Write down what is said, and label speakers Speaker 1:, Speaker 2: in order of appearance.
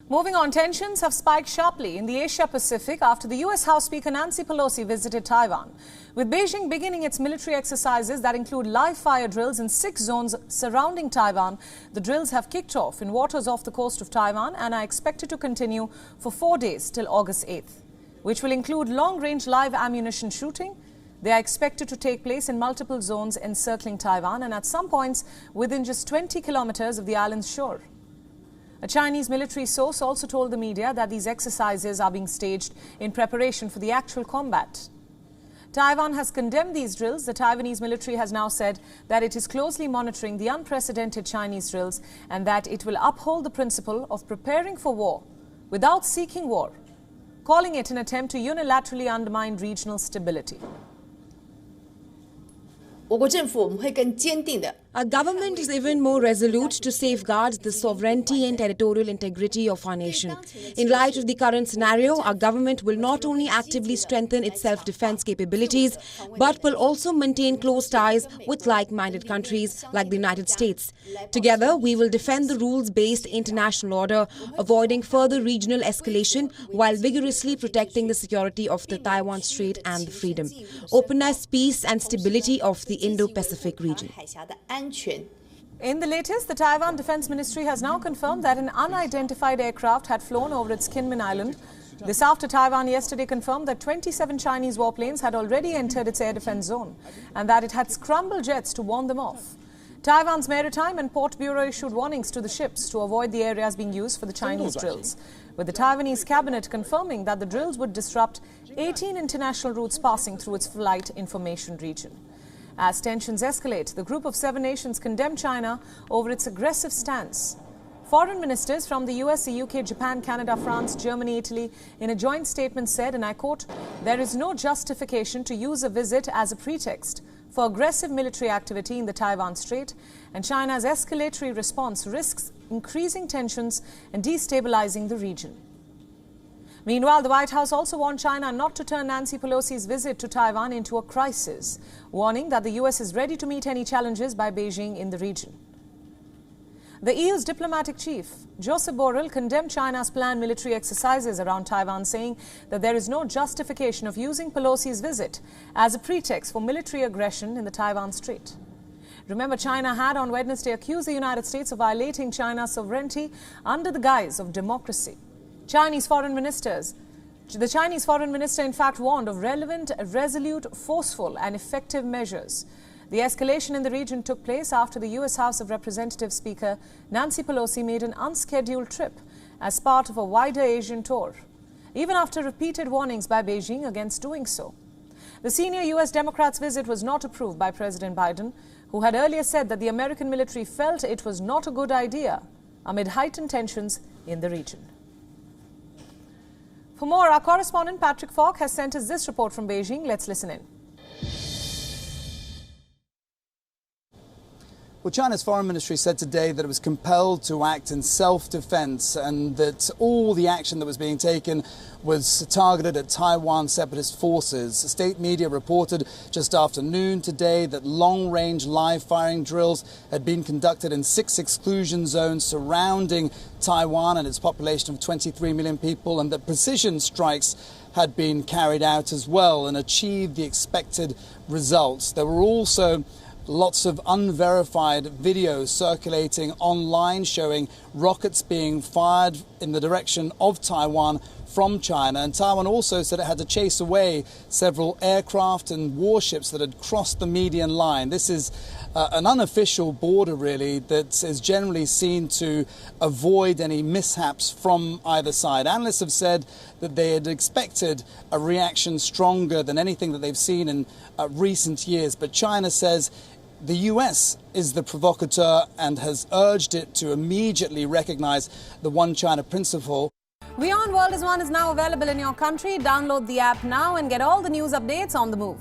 Speaker 1: Moving on, tensions have spiked sharply in the Asia-Pacific after the US House Speaker Nancy Pelosi visited Taiwan. With Beijing beginning its military exercises that include live-fire drills in 6 zones surrounding Taiwan, the drills have kicked off in waters off the coast of Taiwan and are expected to continue for 4 days till August 8th, which will include long-range live ammunition shooting. They are expected to take place in multiple zones encircling Taiwan and at some points within just 20 kilometers of the island's shore. A Chinese military source also told the media that these exercises are being staged in preparation for the actual combat. Taiwan has condemned these drills. The Taiwanese military has now said that it is closely monitoring the unprecedented Chinese drills and that it will uphold the principle of preparing for war without seeking war, calling it an attempt to unilaterally undermine regional stability.
Speaker 2: Our government is even more resolute to safeguard the sovereignty and territorial integrity of our nation. In light of the current scenario, our government will not only actively strengthen its self-defense capabilities, but will also maintain close ties with like-minded countries like the United States. Together, we will defend the rules-based international order, avoiding further regional escalation while vigorously protecting the security of the Taiwan Strait and the freedom, openness, peace and stability of the Indo-Pacific region.
Speaker 1: In the latest, the Taiwan Defense Ministry has now confirmed that an unidentified aircraft had flown over its Kinmen Island. This after Taiwan yesterday confirmed that 27 Chinese warplanes had already entered its air defense zone and that it had scrambled jets to warn them off. Taiwan's Maritime and Port Bureau issued warnings to the ships to avoid the areas being used for the Chinese drills, with the Taiwanese cabinet confirming that the drills would disrupt 18 international routes passing through its flight information region. As tensions escalate, the group of 7 nations condemned China over its aggressive stance. Foreign ministers from the US, the UK, Japan, Canada, France, Germany, Italy in a joint statement said, and I quote, "There is no justification to use a visit as a pretext for aggressive military activity in the Taiwan Strait, and China's escalatory response risks increasing tensions and destabilizing the region." Meanwhile, the White House also warned China not to turn Nancy Pelosi's visit to Taiwan into a crisis, warning that the US is ready to meet any challenges by Beijing in the region. The EU's diplomatic chief, Josep Borrell, condemned China's planned military exercises around Taiwan, saying that there is no justification of using Pelosi's visit as a pretext for military aggression in the Taiwan Strait. Remember, China had on Wednesday accused the United States of violating China's sovereignty under the guise of democracy. The Chinese foreign minister in fact warned of relevant, resolute, forceful and effective measures. The escalation in the region took place after the US House of Representatives Speaker Nancy Pelosi made an unscheduled trip as part of a wider Asian tour, even after repeated warnings by Beijing against doing so. The senior US Democrats' visit was not approved by President Biden, who had earlier said that the American military felt it was not a good idea amid heightened tensions in the region. For more, our correspondent Patrick Falk has sent us this report from Beijing. Let's listen in.
Speaker 3: Well, China's foreign ministry said today that it was compelled to act in self-defense and that all the action that was being taken was targeted at Taiwan separatist forces. State media reported just after noon today that long-range live-firing drills had been conducted in 6 exclusion zones surrounding Taiwan and its population of 23 million people, and that precision strikes had been carried out as well and achieved the expected results. There were also lots of unverified videos circulating online showing rockets being fired in the direction of Taiwan from China. And Taiwan also said it had to chase away several aircraft and warships that had crossed the median line. This is an unofficial border, really, that is generally seen to avoid any mishaps from either side. Analysts have said that they had expected a reaction stronger than anything that they've seen in recent years. But China says the US is the provocateur and has urged it to immediately recognize the One China principle.
Speaker 1: WION World is now available in your country. Download the app now and get all the news updates on the move.